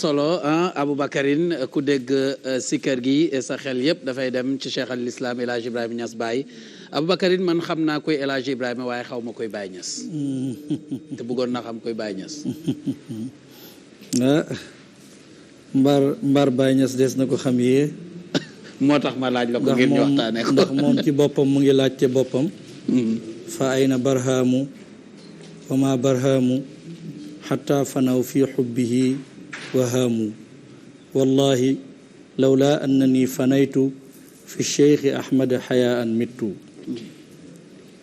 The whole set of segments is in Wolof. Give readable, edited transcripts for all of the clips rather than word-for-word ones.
solo Aboubacarine ku dégg si kër gi sa xel yëpp dafay dem ci Cheikh al Islam El Hadj Ibrahima Niass Baye Aboubacarine man xam naa koy El Hadj Ibrahima waaye xaw ma koy Baye Niass te bëggoon na xam koy Baye Niass. mbaar Baye Niass des na ko xam yee. moo tax ma laaj la ko ngir ñu waxtaanee ko ndax moom ci boppam mu ngi laajte boppam. fa ayna barhaamu wa ma barhaamu xataa fanaw fi xubbihi wahaamu wallahi lawla annani fanaytu fi cheikhi ahmada xayaan mittu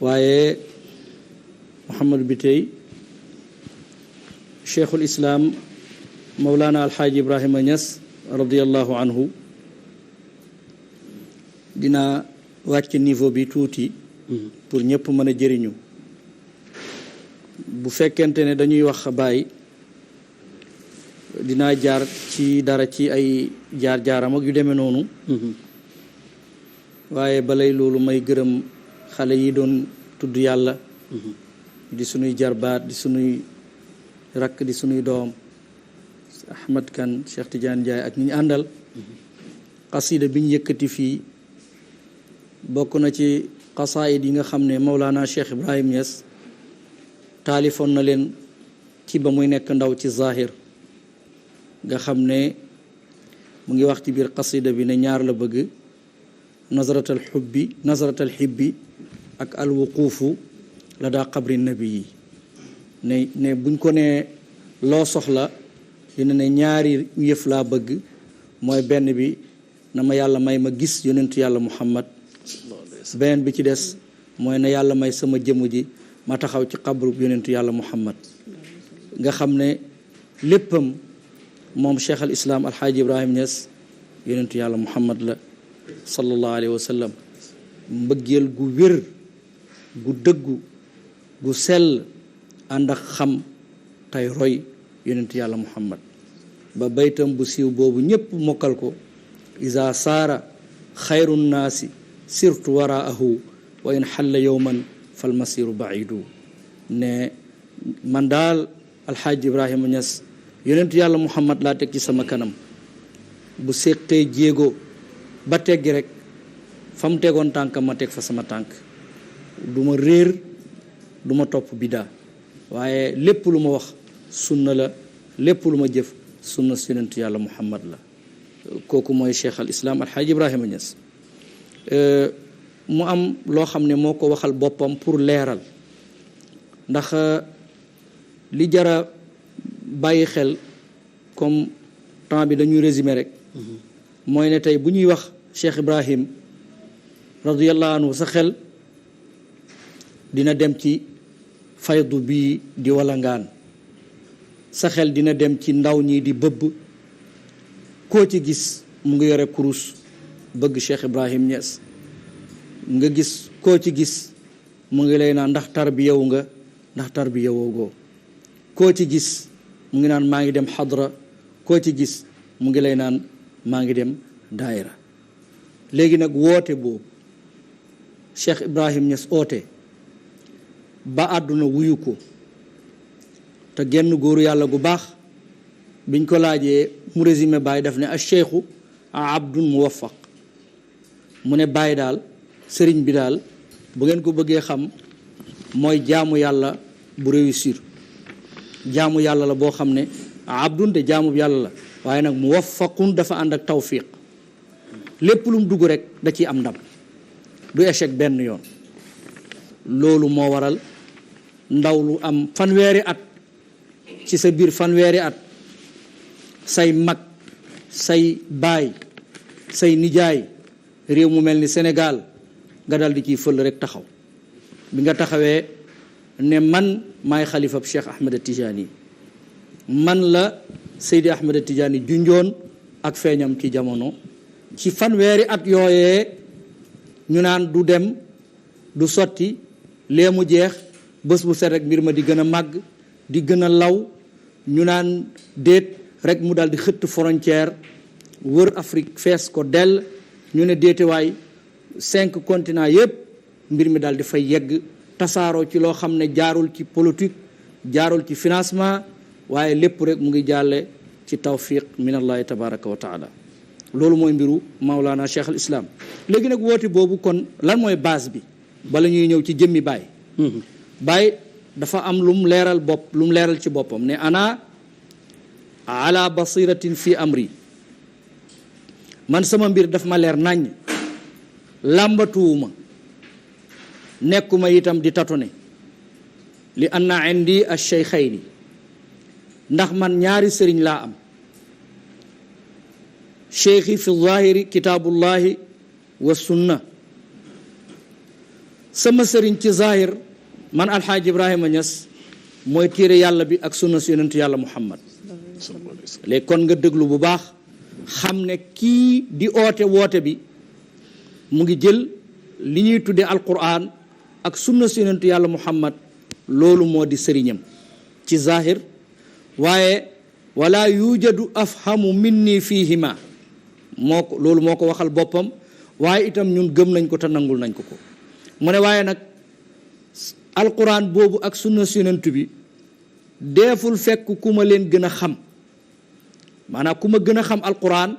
waaye Mouhamad bi tey cheikhul islam mawlana alxaaji Ibrahima Niass radiallahu anhu dina wàcc niveau bi tuuti pour ñëpp mën a jëriñu bu fekkente ne dañuy wax Baye dinaa jaar ci dara ci ay jaar-jaaram ak yu demee noonu waaye balay loolu may gërëm xale yi doon tudd yàlla di sunuy jarbaat di sunuy rakk di sunuy doom Ahmad Kan Cheikh Tidiane Ndiaye ak ñi ñu àndal xasida bi ñu yëkkati fii bokk na ci xasaayid yi nga xam ne Mawlana Cheikh Ibrahim Niass taalifoon na leen ci ba muy nekk ndaw ci zahir nga xam ne mu ngi wax ci biir qasida bi ne ñaar la bëgg nazaratal xibbi ak alwuquufu la daa qabri nabi yi ne buñ ko ne loo soxla dina ne ñaari yëf laa bëgg mooy benn bi na ma yàlla may ma gis yonentu yàlla muhammad beneen bi ci des mooy na yàlla may sama jëmm ji ma taxaw ci xabru yonentu yàlla muhammad nga xam ne léppam moom cheikh al islam alxaaji Ibrahima Niass yonentu yàlla muhammad la sallallahu alayhi wa sallam mbëggeel gu wér gu dëggu gu sell ànd ak xam tey roy yonentu yàlla muhammad ba baytam bu siiw boobu ñépp mokkal ko isa saara xayru nnaasi sirtu waraahu wa in xalla yowman fal masiru baidu ne man daal alxaaji Ibrahima Niass yonentu yàlla muhammad laa teg ci sama kanam bu séqee jéego ba teggi rek fa mu tegoon tànk ma teg fa sama tànk du ma réer du ma topp bidaa waaye lépp lu ma wax sunna la lépp lu ma jëf sunna si yonentu yàlla muhammad la kooku mooy cheikh al islam alxaaji Ibrahima Niass mu am loo xam ne moo ko waxal boppam pour leeral ndax li jara bàyyi xel comme temps bi dañuy résumé rek mooy ne tey bu ñuy wax Cheikh Ibrahim radiyallahu anhu sa xel dina dem ci faydu bii di walangaan sa xel dina dem ci ndaw ñi di bëbb koo ci gis mu ngi yore kurus bëgg Cheikh Ibrahim Niass nga gis koo ci gis mu ngi lay naan ndax tarbiyawu nga ndax tarbiyawoo goo koo ci gis mu ngi naan maa ngi dem xadra koo ci gis mu ngi lay naan maa ngi dem daayira léegi nag woote boobu Cheikh Ibrahim Niass oote ba àdduna wuyu ko te genn góoru yàlla gu baax biñ ko laajee mu résumé Baye daf ne a cheikhu abdun muwaffaq mu ne Baye daal sëriñ bi daal bu ngeen ko bëggee xam mooy jaamu yàlla bu réussir jaamu yàlla la boo xam ne abdun de jaamu yàlla la waaye nag muwaffaqun dafa ànd ak tawfiq lépp lu mu dugg rek da ciy am ndam du échec benn yoon loolu moo waral ndaw lu am fanweeri at ci sa biir fanweeri at say mag say baay say nijaay réew mu mel ni Sénégal nga dal di ciy fël rek taxaw bi nga taxawee ne man maay xalifab Cheikh Ahmed Tidiane man la Seydi Ahmed Tidiane junjoon ak feeñam ci jamono ci fanweeri at yooyee ñu naan du dem du sotti lee mu jeex bés bu set rek mbir ma di gën a màgg di gën a law ñu naan déet rek mu dal di xëtt frontière wër Afrique fees ko dell ñu ne déetewaay 5 continents yépp mbir mi daal di fay yegg tasaaroo ci loo xam ne jaarul ci politique jaarul ci financement waaye lépp rek mu ngi jàlle ci tawfiq min allahi tabaraka wa taala. loolu mooy mbiru Maulana Cheikh al Islam. léegi nag woote boobu kon lan mooy base bi bala ñuy ñëw ci jëmmi Baay. Baay dafa am lu mu leeral ci boppam ne ana ala basiratin fi amri, man sama mbir daf ma leer naññ, làmbatuwuma, nekkuma itam di tatone, li anna indi ash-shaykhayni, ndax man ñaari sëriñ laa am, cheikhi fi zahiri kitaabullahi wa sunna. sama sëriñ ci zahir man alxaaji Ibrahima Niass mooy téere yàlla bi ak sunna si yonentu yàlla Muhammad. léegi kon nga déglu bu baax xam ne kii di woote bi mu ngi jël li ñuy tuddee alquran ak sunna si yonentu yàlla Muhammad, loolu moo di sëriñam ci zahir, waaye wala yujadu afhamu minni fihima, loolu moo ko waxal boppam, waaye itam ñun gëm nañ ko te nangul nañ ko ko. mu ne waaye nag alquran boobu ak sunna si yonent bi deeful fekk ku ma leen gën a xam, maanaam ku ma gën a xam alquran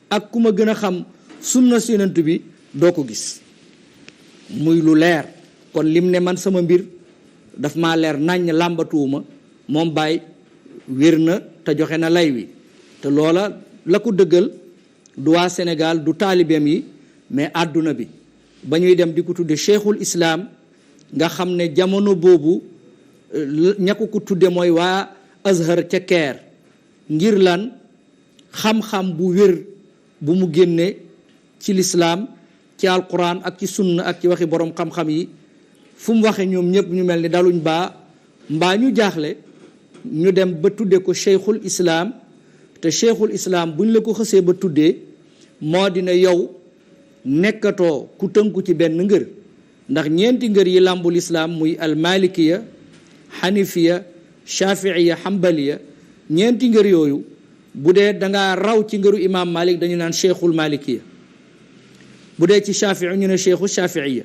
ak ku ma gën a xam sunna si yonent bi doo ko gis. muy lu leer kon lim ne man sama mbir daf maa leer naññ, làmbatuwuma, moom Baay wér na te joxe na lay wi. te loola la ko dëggal du waa Sénégal du taalibeem yi, mais àdduna bi ba ñuy dem di ko tudde cheikhul islam, nga xam ne jamono boobu ña ko tudde mooy waa Azhar ca Caire, ngir lan xam-xam bu wér bu mu génne ci lislaam, ci alquran ak ci sunna ak ci waxi borom xam-xam yi. fu mu waxe ñoom ñëpp ñu mel ni daluñ mbaa ñu jaaxle, ñu dem ba tudde ko cheikhul islam. te cheikhul islam buñ la ko xësee ba tuddee moo dina yow nekkatoo ku tënku ci benn ngër, ndax ñeenti ngër yi làmbul islaam muy almalikiya, xanifiya, shafiiya, xambaliya. ñeenti ngër yooyu bu dee dangaa raw ci ngëru imam Malik dañu naan cheikhul malikiya, bu dee ci shafii ñu ne cheikhu shafiiya,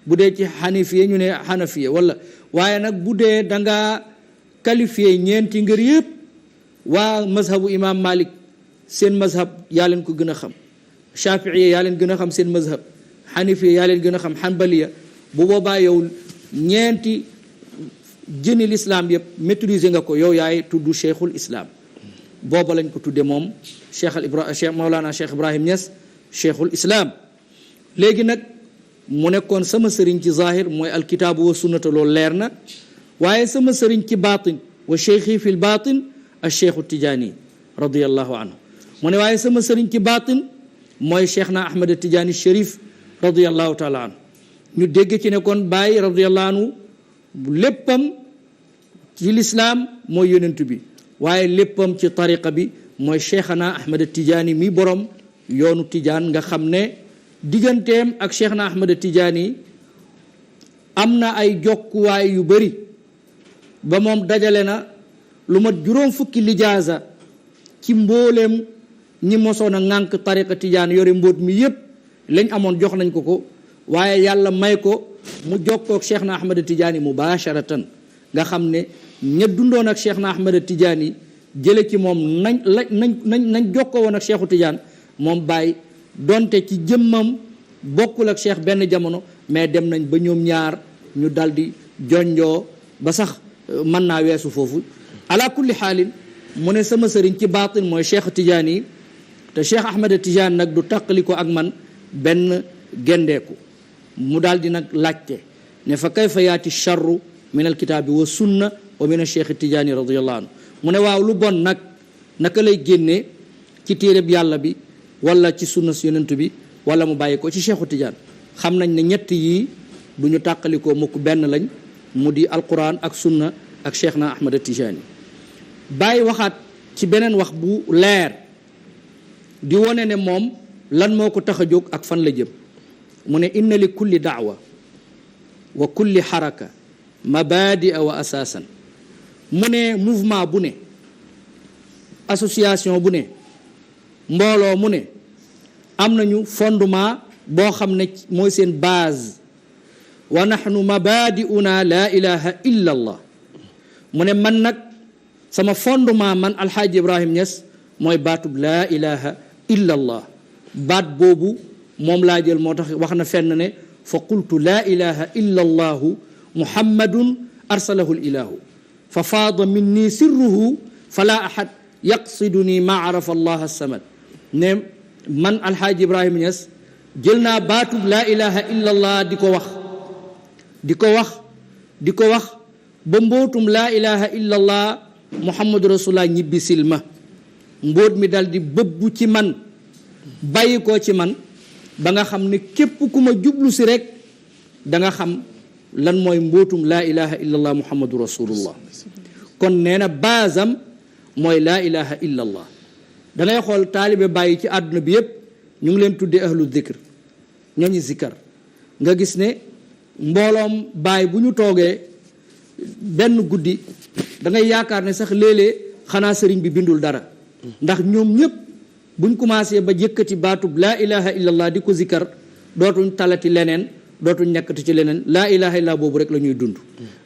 bu dee ci xanifiya ñu ne xanafiya, waaye nag bu dee dangaa qualifié ñeenti ngër yëpp, waa mazhabu imam Malik seen mazhab yaa leen ko gën a xam, shafiiya yaa leen gën a xam seen mazhab, xanifiya yaa leen gën a xam xanbaliya. bu boobaa yow ñeenti jëni lislaam yëpp maîtriser nga ko, yow yaay tudd cheikhul islam. booba lañ ko tudde moom cheikh Maulana Cheikh Ibrahim Niass cheikhul islam. léegi nag mu nekkoon sama sëriñ ci zahir mooy alkitaabu wa sunnata, loolu leer na, waaye sama sëriñ ci baatin wa cheikhi fi l baatin al cheikhu Tijaani radiallahu anhu. mu ne waaye sama sëriñ ci baatin mooy cheikh na Ahmad Tijaani Cherif radiallahu taala anhu. ñu dégg ci ne kon Baay radiallahu anhu léppam ci lislaam mooy yonent bi, waaye léppam ci tariqa bi mooy cheikhana Ahmad Tijaani mi borom yoonu Tijaan, nga xam ne digganteem ak cheikhna Ahmad Tijaani am na ay jokkuwaay yu bari, ba moom dajale na lu mat juróom fukki lijaasa ci mbooleem ñi mosoon a ŋànk tariqa Tijaan yore mbóot mi yépp lañ amoon jox nañ ko ko. waaye yàlla may ko mu jokkook cheikh na Ahmad Tijaani mubasharatan, nga xam ne ña dundoon ak cheikh na Ahmad Tijaani jële ci moom nañ jokkoo woon ak cheikhu Tijaan, moom Baay donte ci jëmmam bokkul ak cheikh benn jamono, mais dem nañ ba ñoom ñaar ñu daldi jonjoo ba sax mën naa weesu foofu. ala kulli xaalin mu ne sama sëriñ ci baatin mooy cheikh Tijaani, te cheikh Ahmad Tijaani nag du tàqali ko ak man benn gendeeku. mu daal di nag laajte ne fa kayfa yaati charru min alkitaabi wa sunna wa min cheikh Tijaani radiallahu anhu. mu ne waaw lu bon nag naka lay génnee ci téereb yàlla bi wala ci sunna si yonent bi wala mu bàyyi ko ci cheikhu Tijaan. xam nañ ne ñett yii du ñu tàqalikoo mukk, benn lañ, mu di alquran ak sunna ak cheikh na Ahmad Tijaani. bàyyi waxaat ci beneen wax bu leer di wone ne moom lan moo ko tax a jóg ak fan la jëm. mu ne inna li kulli daawa wa kulli xaraka mabadia wa asaasan. mu ne mouvement bu ne, association bu ne, mbooloo mu ne am nañu fondement boo xam ne mooy seen base. wa nahnu mabadiuna la ilaha illa allah. mu ne man nag sama fondement man alxaaji Ibrahim Niass mooy baatub laa ilaha illa allah. baat boobu moom laa jël, moo tax wax na fenn ne fa qultu laa ilaha illa allahu muhammadun arsalahu lilahu fa faada minni sirruhu fala ahad yaqsiduni ma arafa allah samad. ne man alxaaji Ibrahima Niass jël naa baatub laa ilaha illa allah di ko wax ba mbootum laa ilaha illa allah muhammadu rasulullah ñibbi silma. mbóot mi dal di bëbbu ci man bàyyi ko ci man ba nga xam ne képp ku ma jublu si rek da nga xam lan mooy mbootum laa ilaha illa allah muhammadu rasulullah. kon nee na baasam mooy laa ilaha illa allah. da ngay xool taalibe bàyyi ci àdduna bi yépp ñu ngi leen tuddee ahlu zikr, ñooñu zikkar. nga gis ne mbooloom bàyyi bu ñu toogee benn guddi da ngay yaakaar ne sax léeg-léeg xanaa sëriñ bi bindul dara, ndax ñoom ñëpp buñ commencé ba yëkkati baatub laa ilaha illallah di ko zikkar dootuñ talati leneen, dootuñ nekkati ci leneen. laa ilaha illallah boobu rek la ñuy dund,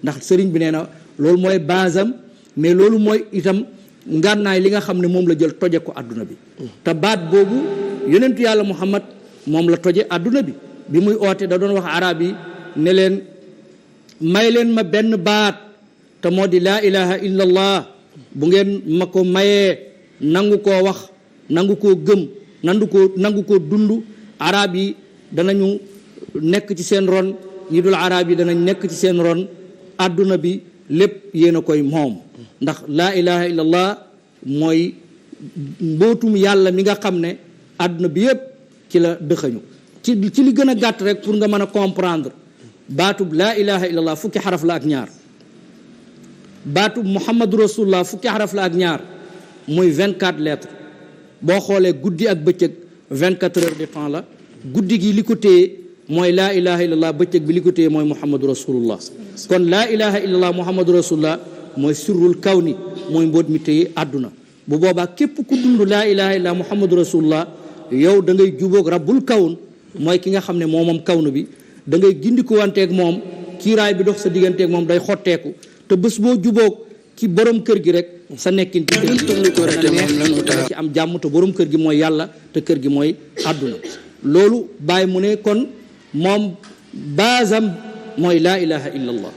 ndax sëriñ bi nee na loolu mooy baasam, mais loolu mooy itam ngànnaay li nga xam ne moom la jël toje ko àdduna bi. te baat boobu yonentu yàlla Muhammad moom la toje àdduna bi muy oote da doon wax arab yi ne leen may leen ma benn baat te moo di laa ilaha illallah. bu ngeen ma ko mayee nangu koo wax, nangu koo gëm, nangu koo dund, arab yi danañu nekk ci seen ron, ñi dul arab yi danañ nekk ci seen ron. àdduna bi lépp yéen a koy moom, ndax laa ilaha illallah mooy mbootum yàlla mi nga xam ne àdduna bi yépp ci la dëxañu. ci li gën a gàtt rek pour nga mën a comprendre baatub laa ilaha illallah fukki xaraf la ak ñaar, baatub muhammadu rasulullah fukki xaraf la ak ñaar, muy 24 lettres. boo xoolee guddi ak bëccëg 24 heures de temps la. guddi gi li ko téye mooy laa ilaha illallah, bëccëg bi li ko téye mooy muhammadu rasulullah. kon laa ilaha illallah muhammadu rasulullah mooy sirrul kawni, mooy mboot mi téye àdduna. bu boobaa képp ku dund laa ilaha illallah muhammadu rasulullah yow da ngay jubóog rabbul kawn, mooy ki nga xam ne moomam kawnu bi. da ngay gindiku wanteeg moom, kiiraay bi dox sa digganteeg moom day xotteeku. te bés boo jubóog ci borom kër gi rek sa nekkin ci kër gi ci am jàmm. te borom kër gi mooy yàlla, te kër gi mooy àdduna. loolu bàyyi mu ne kon moom baasam mooy laa ilaha illa allah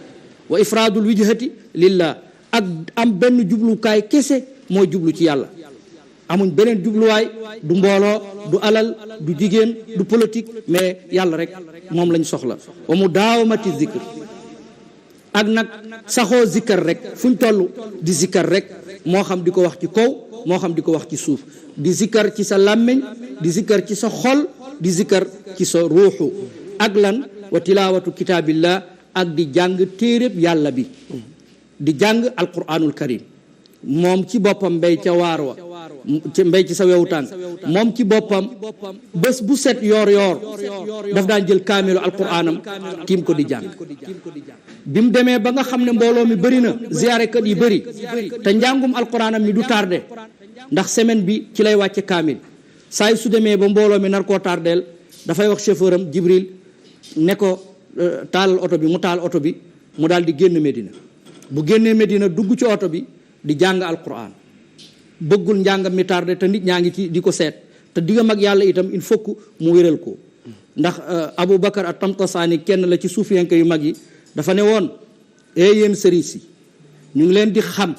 wa ifraadul wijhati lillah. ak am benn jublukaay kese mooy jublu ci yàlla, amuñ beneen jubluwaay, du mbooloo, du alal, du jigéen, du politique, mais yàlla rek moom lañ soxla. wa mu daawamati zikr, ak nag saxoo zikkar rek fuñ toll di zikkar rek, moo xam di ko wax ci kaw, moo xam di ko wax ci suuf, di zikkar ci sa làmmiñ, di zikkar ci sa xol, di zikkar ci sa ruuxu. ak lan wa tilaawatu kitaabillah, ak di jàng téereb yàlla bi, di jàng alquranul karim. moom ci boppam mbay ca waar wa, mbay ci sa wewu tànk, moom ci boppam bés bu set yoor daf daan jël kaamilu alquranam tiim ko di jàng. bi mu demee ba nga xam ne mbooloo mi bëri na, ziyaarekat yi bëri, te njàngum alquranam mi du tardé, ndax semaine bi ci lay wàcce kaamil. saa yu su demee ba mbooloo mi nar koo tardeel, dafay wax chauffeur am Jibril ne ko taalal oto bi, mu taal oto bi, mu daal di génn Medina. bu génnee Medina dugg ci oto bi di jàng alquran, bëggul njàngam mi tardé te nit ñaa ngi ci di ko seet, te diggam ak yàlla itam il faut que mu wéral ko. ndax Abu Bakar at-Tamtasaani kenn la ci suufiyanke yu mag yi, dafa ne woon yéen sëriñ si ñu ngi leen di xam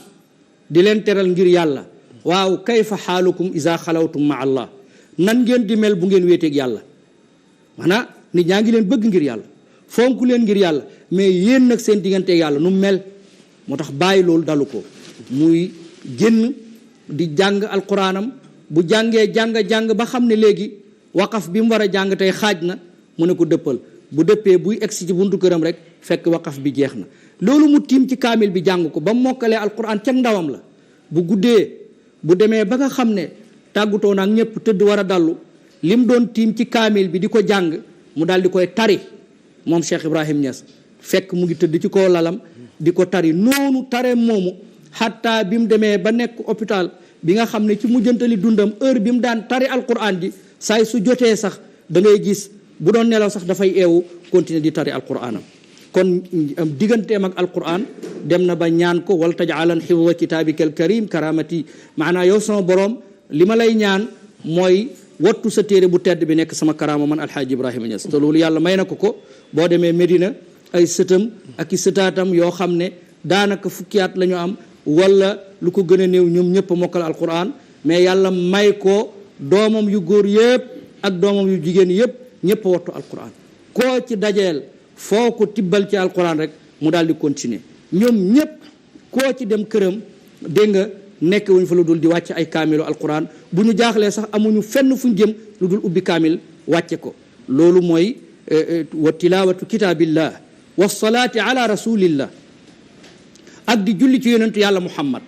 di leen teral ngir yàlla, waaw kayfa xaalukum iza xalawtum ma allah, nan ngeen di mel bu ngeen wéeteeg yàlla. maanaam nit ñaa ngi leen bëgg ngir yàlla, fonk leen ngir yàlla, mais yéen nag seen digganteeg yàlla nu mel. moo tax bàyyi loolu dalu ko, muy génn di jàng alquranam. bu jàngee jàng ba xam ne léegi waqaf bi mu war a jàng tey xaaj na, mu ne ko dëppal. bu dëppee buy egsi ci buntu këram rek fekk waqaf bi jeex na. loolu mu tiim ci kaamil bi jàng ko ba mu mokkalee alquran ca ndawam la. bu guddee bu demee ba nga xam ne tàggutoo naag ñëpp tëdd war a dallu, lim doon tiim ci kaamil bi di ko jàng mu daal di koy tari moom Cheikh Ibrahim Niass, fekk mu ngi tëdd ci kaw lalam di ko tari. noonu tare moomu xataa bi mu demee ba nekk hôpital, bi nga xam ne ci mujjantali dundam heure bi mu daan tari alquran ji saay su jotee sax da ngay gis bu doon nelaw sax dafay eewu continuer di tari alquranam. kon kon digganteem ak alquran dem na ba ñaan ko wal tajaalan xifda kitaabika al karim karamati maanaa yow sama borom li ma lay ñaan mooy wattu sa téere bu tedd bi nekk sama karaama man alxaaji Ibrahima Niass te loolu yàlla may na ko boo demee Medina ay sëtam ak i sëtaatam yoo xam ne daanaka fukki at la ñu am wala lu ko gën a néew ñoom ñëpp a mokkal alquran mais yàlla may ko doomam yu góor yëpp ak doomam yu jigéen yëpp ñëpp a wattu alquran koo ci dajeel foo ko tibbal ci alquran rek mu daal di continuer ñoom ñëpp koo ci dem këram dégg nga nekk wuñ fa lu dul di wàcce ay kaamilu alquran bu ñu jaaxlee sax amuñu fenn fuñ jëm lu dul ubbi kaamil wàcce ko loolu mooy wa tilawatu kitaabillah wa salaati ala rasulillah ak di julli ci yonentu yàlla muhammad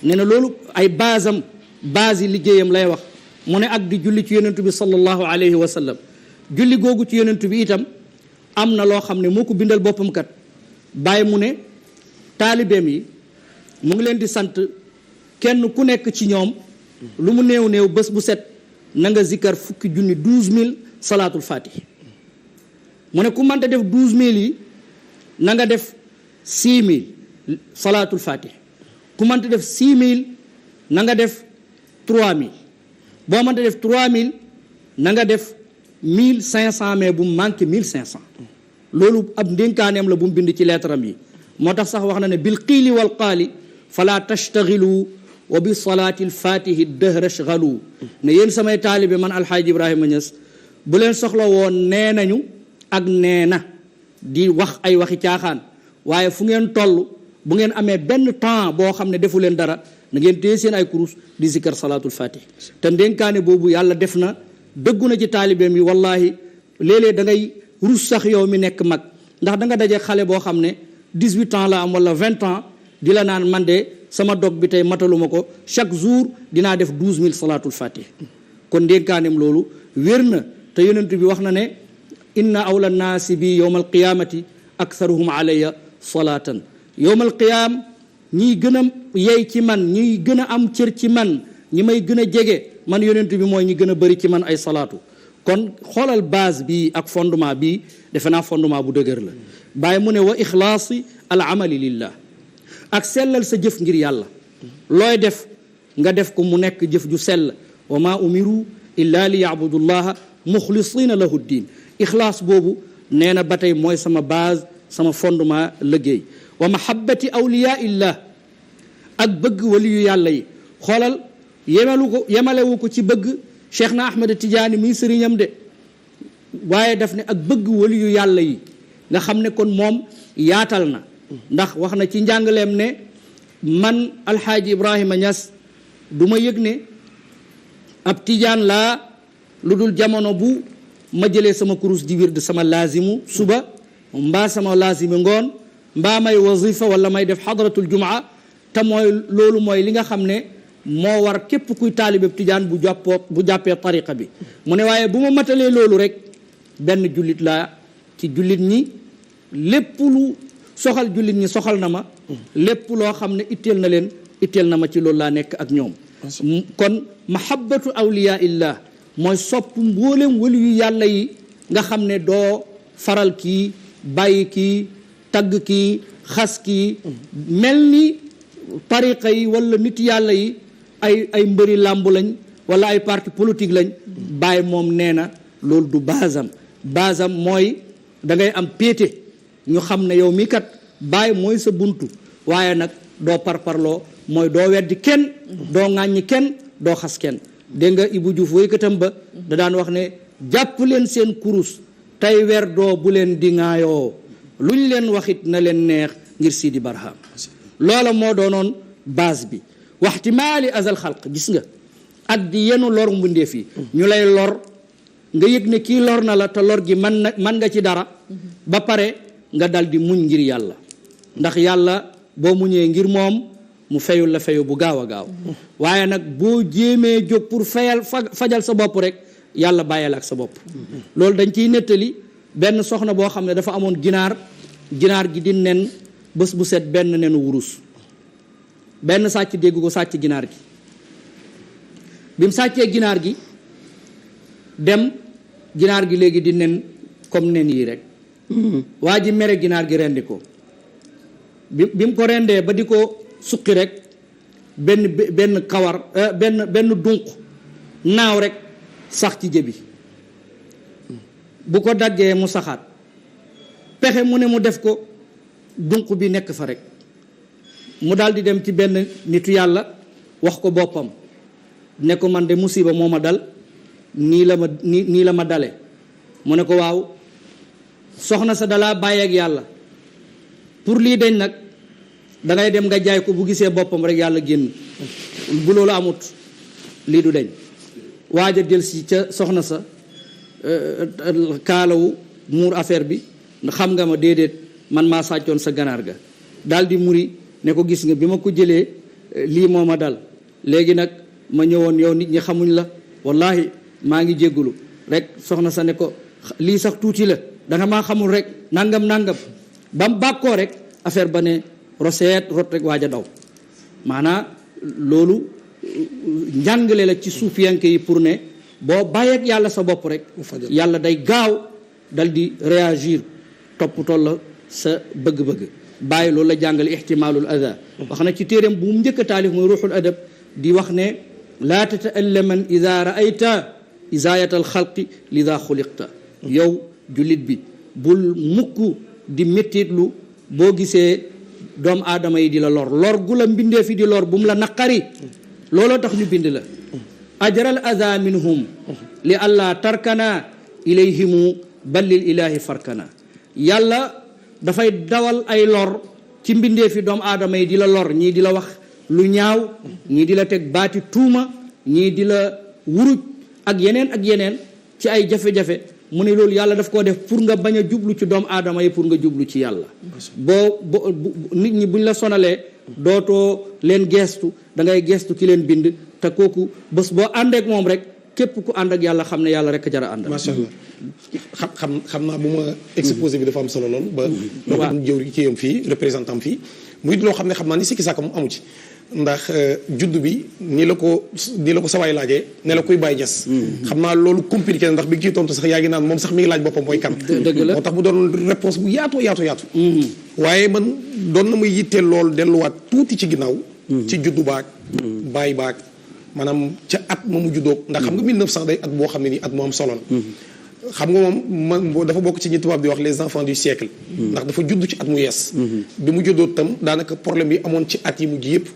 nee na loolu ay basam base yi liggéeyam lay wax mu ne ak di julli ci yonentu bi sallallahu alayhi wa sallam julli googu ci yonentu bi itam am na loo xam ne moo ko bindal boppam kat bàyyi mu ne taalibeem yi mu ngi leen di sant kenn ku nekk ci ñoom lu mu néew néew bés bu set na nga zikkar fukki junni 12000 salaatul fatih mu ne ku mënta def 12000 yi na nga def 6000 salaatul fatih ku mënta def 6000 na nga def 3000 boo mënta def 3000 na nga def 1500 mais bu mu manqué 1500 loolu ab ndénkaaneem la bu mu bind ci leetaram yi moo tax sax wax na ne bil qiili wal qaali fala tashtagilu wa bi salaati alfatihi dëhra shgalu ne yéen samay taalibe man alxaaji Ibrahima Niass bu leen soxla woon nee nañu ak nee na di wax ay waxi caaxaan waaye fu ngeen toll bu ngeen amee benn temps boo xam ne defu leen dara na ngeen téye seen ay kurus di zikkar salaatul fatih te ndénkaane boobu yàlla def na dëggu na ci taalibeem yi wallahi léeg-léeg da ngay rus sax yow mi nekk mag ndax da nga daje xale boo xam ne 18 ans la am wala 20 ans di la naan man de sama dog bi tey mataluma ko chaque jour dinaa def 12000 salaatul fatih kon ndénkaaneem loolu wér na te yonent bi wax na ne inna awla naasi bi yowma alqiyamati aktharuhum alayya salaatan yowma alqiyam ñiy gën a yey ci man ñiy gën a am cër ci man ñi may gën a jege man yonent bi mooy ñi gën a bëri ci man ay salaatu kon xoolal base bi ak fondement bi defe naa fondement bu dëgër la bàyyi mu ne wa ixlaasi al amali lillah ak sellal sa jëf ngir yàlla looy def nga def ko mu nekk jëf ju sell wa ma umiru illa li yaabudullaha muxlisina lahu ddin ixlaas boobu nee na ba tey mooy sama base sama fondement liggéey wa mahabbati awliya illah ak bëgg waliyu yàlla yi xoolal yemalewu ko ci bëgg cheikh na ahmad tijaani muy sëriñam de waaye daf ne ak bëgg waliyu yàlla yi nga xam ne kon moom yaatal na ndax wax na ci njàngaleem ne man alxaaji Ibrahima Niass du ma yëg ne ab tijaan laa lu dul jamono bu ma jëlee sama kurus di wird sama laazimu suba mbaa sama laazimi ngoon mbaa may wazifa wala may def xadratul jumaa te mooy loolu mooy li nga xam ne moo war képp kuy taalibeb tijaan bu jàppee tariqa bi mu ne waaye bu ma matalee loolu rek benn jullit laa ci jullit ñi lépp lu soxal jullit ñi soxal na ma lépp loo xam ne itteel na leen itteel na ma ci loolu laa nekk ak ñoom kon mahabbatu awliya illah mooy sopp mboolem wali yu yàlla yi nga xam ne doo faral kii bàyyi kii tagg kii xas kii mel ni tariqa yi wala nit yàlla yi ay mbëri làmb lañ wala ay parti politique lañ bàyyi moom nee na loolu du basam mooy da ngay am péete ñu xam ne yow mii kat bàyyi mooy sa buntu waaye nag doo parparloo mooy doo weddi kenn doo ŋàññi kenn doo xas kenn dégg nga Ibou Diouf woykatam ba da daan wax ne jàpp leen seen kurus tey wer doo bu leen di ŋaayoo lu ñu leen waxit na leen neex ngir Sidi Barham loola moo doonoon base bi waxtimaali azal xalq gis nga ak di yenu lor mbindeef yi ñu lay lor nga yëg ne kii lor na la te lor gi man nga ci dara ba pare nga dal di muñ ngir yàlla ndax yàlla boo muñee ngir moom mu fayul la fayu bu gaaw a gaaw waaye nag boo jéemee jóg pour fajal sa bopp rek yàlla bàyyil ak sa bopp loolu dañ ciy nettali benn soxna boo xam ne dafa amoon ginaar gi di nen bés bu set benn nenu wurus benn sàcc dégg ko sàcc ginaar gi bi mu sàccee ginaar gi dem ginaar gi léegi di nen comme nen yi rek waa ji mere ginaar gi rendi ko bi mu ko rendee ba di ko suqi rek benn kawar benn dunq naaw rek sax ci jëbi bu ko daggee mu saxaat pexe mu ne mu def ko dunq bi nekk fa rek mu daal di dem ci benn nitu yàlla wax ko boppam ne ko man de musiba moo ma dal nii la ma dale mu ne ko waaw soxna sa dalaa bàyyi ak yàlla pour lii dañ nag dangay dem nga jaay ko bu gisee boppam rek yàlla génn bu loolu amut lii du deñ waaja jël si ca soxna sa kaalawu muur affaire bi xam nga ma déedéet man maa sàccoon sa ganaar ga daal di muri ne ko gis nga bi ma ko jëlee lii moo ma dal léegi nag ma ñëwoon yow nit ñi xamuñ la wallahi maa ngi jéggulu rek soxna sa ne ko lii sax tuuti la danga maa xamul rek nangam ba mu bàkkoo rek affaire ba ne roseet rot rek waaj a daw maanaam loolu njàngale la ci suufiyanke yi pour ne boo bàyyeek yàlla sa bopp rek yàlla day gaaw dal di réagir toppatoo la sa bëgg-bëgg bàyyi loolu la jàngale ihtimaalul ada wax na ci téeréem bu mu njëkk a taalif mooy ruuxul adab di wax ne laa tata'allaman ida raayta isaayat al xalqi lida xuliqta yow jullit bi bul mukk di mettitlu boo gisee doomu aadama yi di la lor gu la mbindee fi di lor bu mu la naqari looloo tax ñu bind la ajral ada minhum li allah tarkana ilayhimu ballil ilahi farkana yàlla dafay dawal ay lor ci mbindee fi doomu aadama yi di la lor ñii di la wax lu ñaaw ñii di la teg baati tuuma ñii di la wuruj ak yeneen ci ay jafe-jafe mu ne loolu yàlla daf koo def pour nga bañ a jublu ci doomu aadama yi pour nga jublu ci yàlla boo nit ñi buñ la sonalee dootoo leen geestu da ngay geestu ki leen bind te kooku bés boo àndeek moom rek képp ku ànd ak yàlla xam ne yàlla rek jara àndal. macha allah xam naa bu ma exposé bi dafa am solo lool ba loo ko jëw ci yam fii représentant fii muy loo xam ne xam naa ni sikki sàkka mu amu ci ndax juddu bi ni la ko sawaay laajee ne la kuy Baye Niass xam naa loolu compliqué na ndax bi nga ciy tontu sax yaa ngi naan moom sax mi ngi laaj boppam mooy kan moo tax mu doon réponse bu yaatu waaye man doon na muy yitteel lool delluwaat tuuti ci ginnaaw ci juddu baag baay baag maanaam ca at ma mu juddoo ndax xam nga 1900 day at boo xam ne nii at moo am solo la xam nga moom dafa bokk ci ñi tubaab di wax les enfants du siècle ndax dafa judd ci at mu yees bi mu juddoo tam daanaka problème yi amoon ci at yi mujj yëpp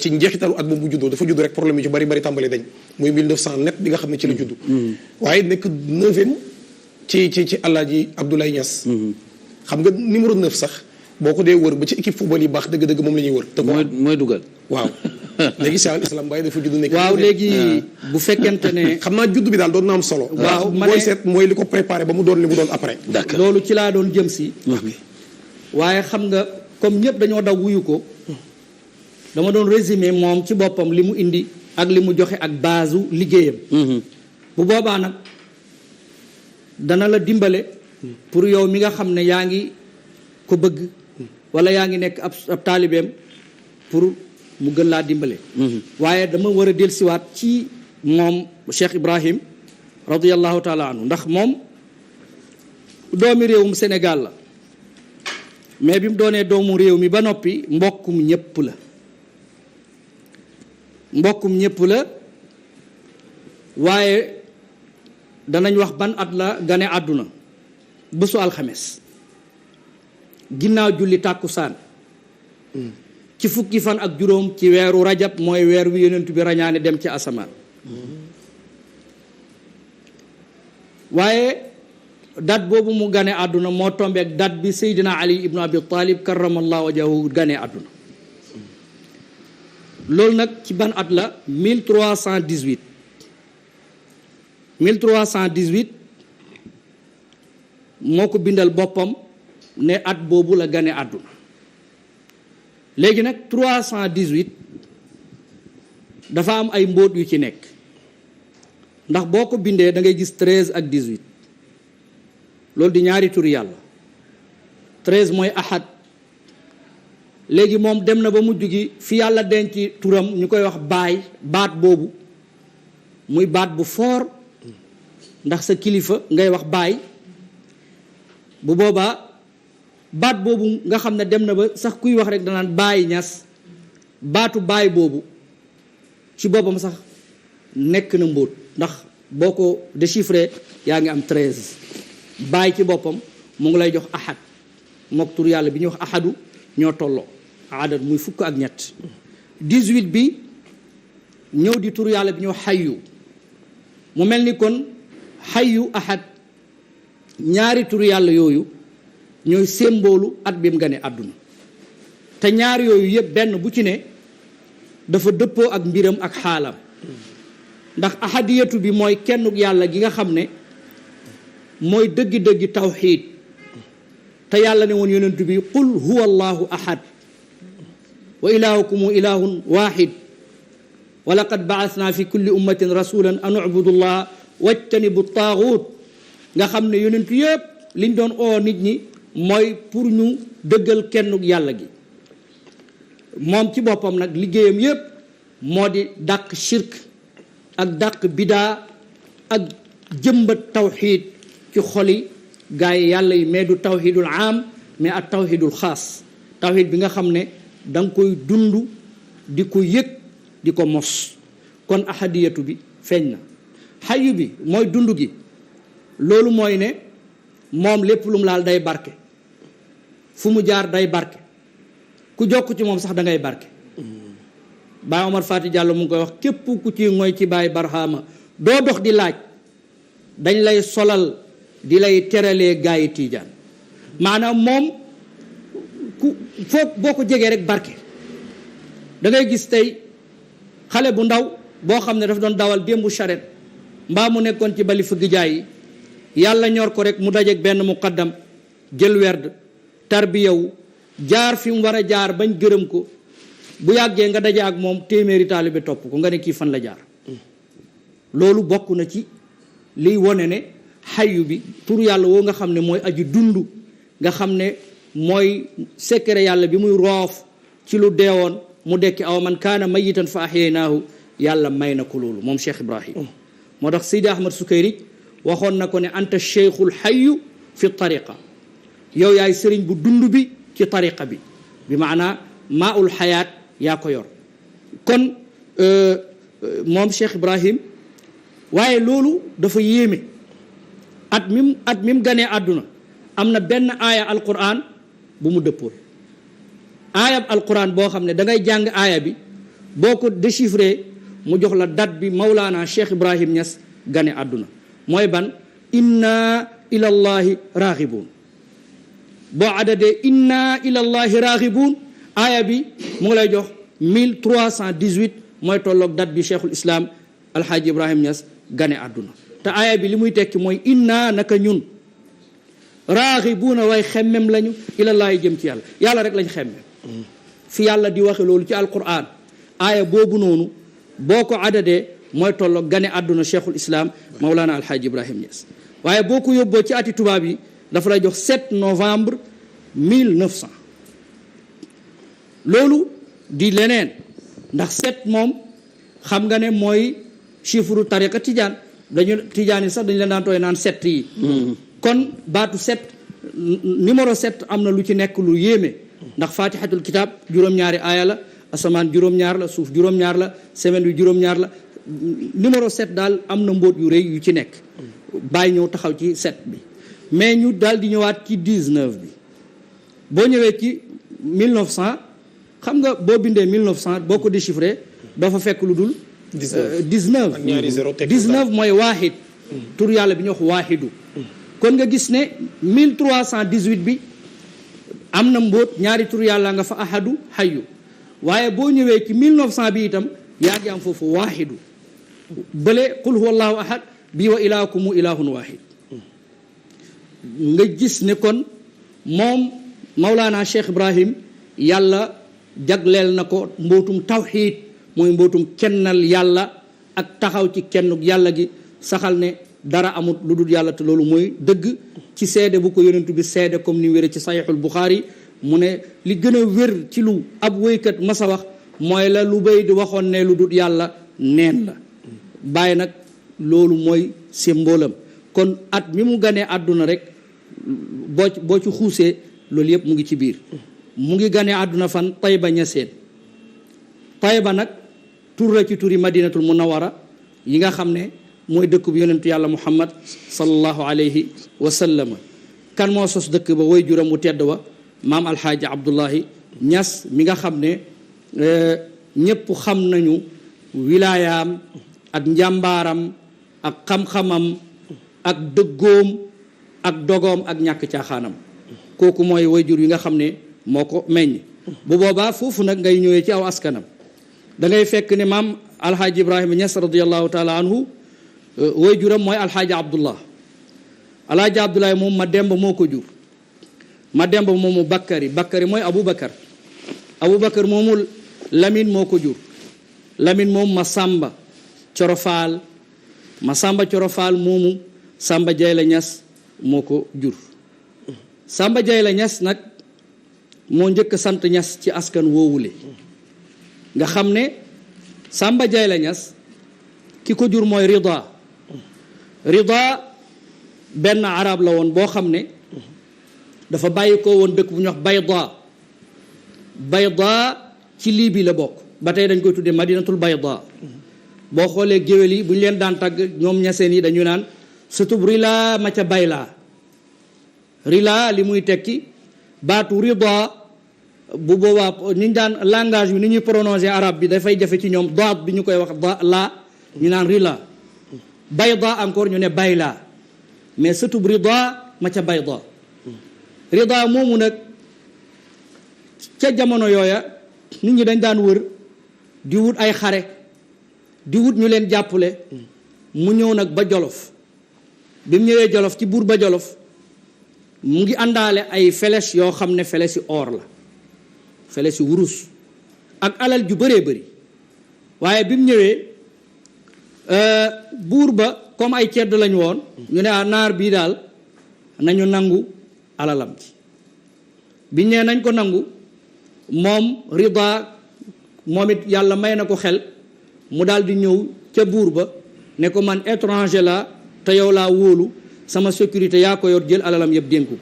ci njeexitalu at boobu mu juddoo dafa judd rek problème yi ci bari tàmbali dañ muy 1900 net bi nga xam ne ci la judd waaye nekk 9e ci Alaaji Abdoulaye Niass xam nga numéro 9 sax boo ko dee wër ba ci équipe football yi baax dëgg-dëgg moom la ñuy wër te mooy dugal waaw léegi Cheikh al Islam Baye dafa judd nekk waaw léegi bu fekkente ne xam naa judd bi daal doon na am solo waaw booy seet mooy li ko préparé ba mu doon li mu doon après loolu ci laa doon jëm si waaye xam nga comme ñëpp dañoo daw wuyu ko dama doon résumé moom ci boppam li mu indi ak li mu joxe ak base liggéeyam bu boobaa nag dana la dimbale pour yow mi nga xam ne yaa ngi ko bëgg wala yaa ngi nekk ab taalibeem pour mu gën laa dimbale waaye dama war a dellusiwaat ci moom Cheikh Ibrahim radiyallahu taala anhu ndax moom doomi réewum Sénégal la mais bi mu doonee doomu réew mi ba noppi mbokkum ñépp la waaye danañ wax ban at la gane àdduna bésu alxames ginnaaw julli tàkkusaan ci fukki fan ak juróom ci weeru rajab mooy weer wi yonent bi rañaane dem ci asamaan waaye date boobu mu gane àdduna moo tombeek date bi Seydina Ali ibnu Abi Talib karamallahu wajhahu gane àdduna loolu nag ci ban at la 1318 moo ko bindal boppam ne at boobu la gane àdduna léegi nag 318 dafa am ay mbóot yu ci nekk ndax boo ko bindee da ngay gis 13 ak 18 loolu di ñaari turi yàlla 13 mooy ahad léegi moom dem na ba mujj gi fi yàlla denc turam ñu koy wax baay baat boobu muy baat bu foor ndax sa kilifa ngay wax baay bu boobaa baat boobu nga xam ne dem na ba sax kuy wax rek danaan Baay Ñas baatu baay boobu ci boppam sax nekk na mbóot ndax boo ko déchiffré yaa ngi am 13 baay ci boppam mu ngi lay jox ahad mook tur yàlla bi ñuy wax ahadu ñoo tolloo adat muy fukk ak ñett 18 bi ñëw di tur yàlla bi ñuy wax xayyu mu mel ni kon xayyu ahad ñaari tur yàlla yooyu ñooy symbole at bi mu gane àdduna te ñaar yooyu yëpp benn bu ci ne dafa dëppoo ak mbiram ak xaalam ndax ahadiyatu bi mooy kennuk yàlla gi nga xam ne mooy dëggi-dëggi tawxiid te yàlla ne woon yonentu bi qul huwa allahu ahad wa ilahukum ilahun wahid wa laqad ba'athna fi kulli ummatin rasulan an ubudu llaha wajtanibu taaxuut nga xam ne yonentu yëpp liñ doon oo nit ñi mooy pour ñu dëggal kennuk yàlla gi moom ci boppam nag liggéeyam yépp moo di dàq shirk ak dàq bidaa ak jëmbat tawxiid ci xoli gaa yi yàlla yi mais du tawxiidul am mais ak tawxiidul xaas tawxiid bi nga xam ne da nga koy dund di ko yëg di ko mos kon ahadiyatu bi feeñ na xayu bi mooy dund gi loolu mooy ne moom lépp lu mu laal day barke fu mu jaar day barke ku jokk ci moom sax da ngay barke Baay Omar Fati Diallo mu ngi koy wax képp ku ci ngoy ci Baay Barhama doo dox di laaj dañ lay solal di lay teralee gaa yi tiijaan maanaam moom ku foog boo ko jegee rek barke da ngay gis tey xale bu ndaw boo xam ne daf doon dawal démbu charrette mbaa mu nekkoon ci bali fëgg jaay yi yàlla ñor ko rek mu dajeek benn muqaddam jël werd tarbiyawu jaar fi mu war a jaar bañ gërëm ko bu yàggee nga daje ak moom téeméeri taalibe topp ko nga ne kii fan la jaar loolu bokk na ci liy wone ne xayu bi tur yàlla woo nga xam ne mooy aji dund nga xam ne mooy secret yàlla bi muy roof ci lu deewoon mu dekki aw man kaana mayitan fa ahyaynaahu yàlla may na ko loolu moom Cheikh Ibrahim moo tax Seydi Ahmad Sukayri waxoon na ko ne anta cheikhul xayu fi tariqa yow yaay sëriñ bu dund bi ci tariqa bi bi maanaa maa ul xayaat yaa ko yor kon moom Cheikh Ibrahim waaye loolu dafa yéeme at mim ganee àdduna am na benn aaya alquran bu mu dëppool aayab alquran boo xam ne da ngay jàng aaya bi boo ko déchiffré mu jox la date bi Mawlaana Cheikh Ibrahim Niass gane àdduna mooy ban inna ilallahi raaxibuun boo adadee inna ilallahi raaxibuun aaya bi mu ngi lay jox 1318 mooy tolloog date bi cheikhul islam alhaaji Ibrahim Niass gane àdduna te aaya bi li muy tekki mooy inna naka ñun raaxibuuna way xemmem lañu ilallahi jëm ci yàlla yàlla rek lañ xemmem fi yàlla di waxe loolu ci alquran aaya boobu noonu boo ko adadee mooy tolloog gane àdduna cheikhul islam Mawlana alhaaji Ibrahim Niass waaye boo ko yóbboo ci ati tubaab yi dafa lay jox 7 novembre 1900 loolu di leneen ndax 7 moom xam nga ne mooy chiffre tariqa tijaan dañu tijaan yi sax dañu leen daan tooy naan 7 yi kon baatu 7 numéro 7 am na lu ci nekk lu yéeme ndax fatihatul kitab juróom-ñaari aaya la asamaan juróom-ñaar la suuf juróom-ñaar la semaine bi juróom-ñaar la numéro 7 daal am na mbóot yu rëy yu ci nekk bàyyi ñëw taxaw ci 7 bi mais ñu daal di ñëwaat ci 19 bi boo ñëwee ci 1900 xam nga boo bindee 1900 boo ko déchiffré doo fa fekk lu dul 19 mooy waahid tur yàlla bi ñu wax waahidu kon nga gis ne 1318 bi am na mbóot ñaari tur yàlla nga fa ahadu hayyu waaye boo ñëwee ci 1900 bi itam yaa ngi am foofu waahidu bële qul huwa allahu ahad bii wa ilaahukum ilaahun waahid nga gis ne kon moom Mawlaana Cheikh Ibrahim yàlla jagleel na ko mbootum tawxiid mooy mbootum kennal yàlla ak taxaw ci kennuk yàlla gi saxal ne dara amut lu dul yàlla te loolu mooy dëgg ci seede bu ko yonentu bi seede comme ni wére ci saxiixul Buxaari mu ne li gën a wér ci lu ab woykat masa wax mooy la lu bay di waxoon ne lu dul yàlla neen la bàyyi nag loolu mooy symbole am kon at mi mu ganee àdduna rek boo ci xuusee loolu yëpp mu ngi ci biir. mu ngi gane àdduna fan Tayba Ñaseen. Tayba nag tur la ci turi Madinatul Munawwara yi nga xam ne mooy dëkk bu yonentu yàlla Muhammad sallallahu alayhi wa sallam. kan moo sos dëkk ba way juram wu tedd wa maam Alxaaji Abdullahi Ñas mi nga xam ne ñépp xam nañu wilaayaam ak njàmbaaram ak xam-xamam ak dëggoom ak dogoom ak ñàkk caaxaanam kooku mooy wayjur yi nga xam ne moo ko meññ. bu boobaa foofu nag ngay ñëwee ci aw askanam da ngay fekk ne maam Alxaaji Ibrahima Ñas radiyallahu taala anhu wayjuram mooy Alxaaji Abdullah. Alxaaji Abdullah moom ma demba moo ko jur ma demba moomu Bakkari mooy Aboubacar moomu Lamine moo ko jur Lamine moom ma Samba Corofaal moomu Samba Jayla Ñas moo ko jur. Samba Jayla Ñas nag moo njëkk sant Ñas ci askan woowule nga xam ne Samba Jayla Ñas ki ko jur mooy Rida benn arab la woon boo xam ne dafa bàyyi ko woon dëkk bu ñuy wax Bayda ci Libi la bokk ba tey dañ koy tuddee Madinatul Bayda. boo xoolee géwél yi bu ñu leen daan tàgg ñoom ñaseen yi dañu naan sutub rila ma ca bayla rila li muy tekki baatu rida bu boobaa ñu daan langage bi ni ñuy prononcer arabe bi dafay jafe ci ñoom daat bi ñu koy wax la ñu naan rila bayda encore ñu ne bayla mais sutub rida ma ca bayda rida moomu nag ca jamono yooya nit ñi dañ daan wër di wut ay xare di wut ñu leen jàppale mu ñëw nag ba Jolof bi mu ñëwee Jolof ci buur ba Jolof mu ngi àndaale ay flèche yoo xam ne flèche yi or la flèche yi wurus ak alal ju bëree bëri waaye bi mu ñëwee buur ba comme ay cedd lañu woon ñu ne naar bii daal nañu nangu alalam ci biñ nee nañ ko nangu moom Rida moom it yàlla may na ko xel mu daal di ñëw ca buur ba ne ko man étranger la te yow laa wóolu sama sécurité yaa ko yor jël alalam yëpp dénku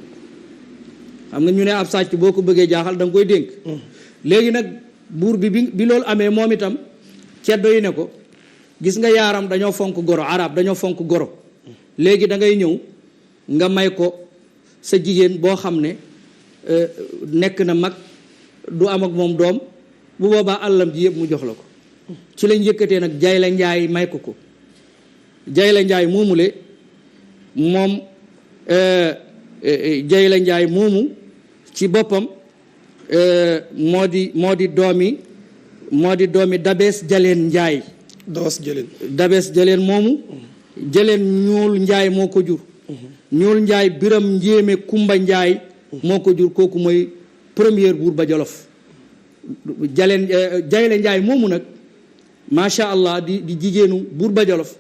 xam nga ñu ne ab sàcc boo ko bëggee jaaxal da nga koy dénk léegi nag buur bi loolu amee moom itam ceddo yi ne ko gis nga yaaram dañoo fonk goro arab dañoo fonk goro léegi da ngay ñëw nga may ko sa jigéen boo xam ne nekk na mag du am ak moom doom bu boobaa alalam ji yëpp mu jox la ko ci lañ yëkkatee nag Jayla Njaay may ko Jayla Njaay moomule moom Jayla Njaay moomu ci boppam moo di doomi Dabees Jaleen Njaay Dabees Jaleen moomu Jaleen Ñuul Njaay moo ko jur Ñuul Njaay Biram Njéeme Kumba Njaay moo ko jur kooku mooy premier buur ba Jolof Jayla Njaay moomu nag macha allah di jigéenu buur ba Jolof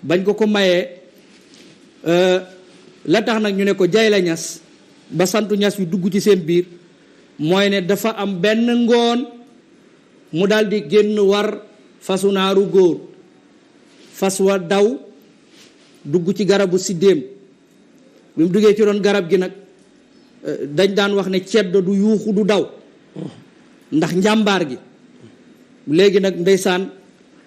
bañ ko mayee la tax nag ñu ne ko Jayla Ñas ba santu Ñas yu dugg ci seen biir mooy ne dafa am benn ngoon mu daal di génn war fasu naaru góor fas wa daw dugg ci garabu siddéem bi mu duggee ci doon garab gi nag dañ daan wax ne ceddo du yuuxu du daw ndax njàmbaar gi léegi nag ndeysaan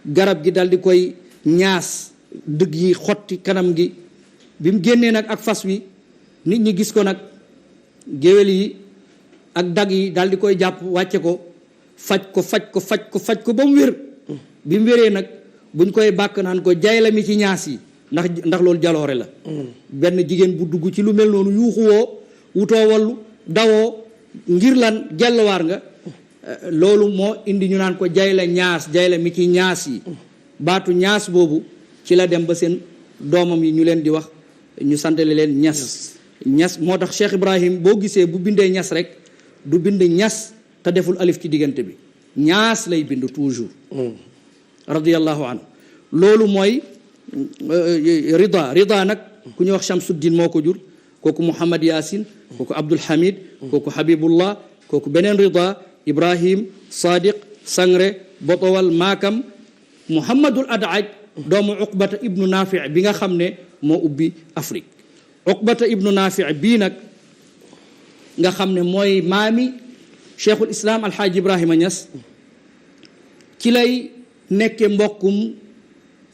garab gi dal di koy ñaas dëgg yi xotti kanam gi bi mu génnee nag ak fas wi nit ñi gis ko nag géwél yi ak dag yi dal di koy jàpp wàcce ko faj ko ba mu wér bi mu wéree nag buñ koy bàkk naan ko Jayla mi ci ñaas yi ndax loolu jaloore la benn jigéen bu dugg ci lu mel noonu yuuxuwoo wutoo wallu dawoo ngir lan gelluwaar nga loolu moo indi ñu naan ko Jayla mi ci ñaas yi baatu ñaas boobu ci la dem ba seen doomam yi ñu leen di wax ñu santale leen ñas moo tax Cheikh Ibrahim boo gisee bu bindee ñas rek du bind ñas te deful alif ci diggante bi ñaas lay bind toujours radiyallahu anhu loolu mooy Rida nag ku ñuy wax Shamsuddin moo ko jur kooku Muhammad Yaasin kooku Abdul Hamid kooku Habibullah kooku beneen Rida Ibrahim Sadiq Sangre Botowal Maakam Muhammadul Adaj doomu Uqbata ibnu Nafi bi nga xam ne moo ubbi Afrique Uqbata ibnu Naafi bii nag nga xam ne mooy maami cheikhul islam alxaaji Ibrahima Niass ci lay nekke mbokkum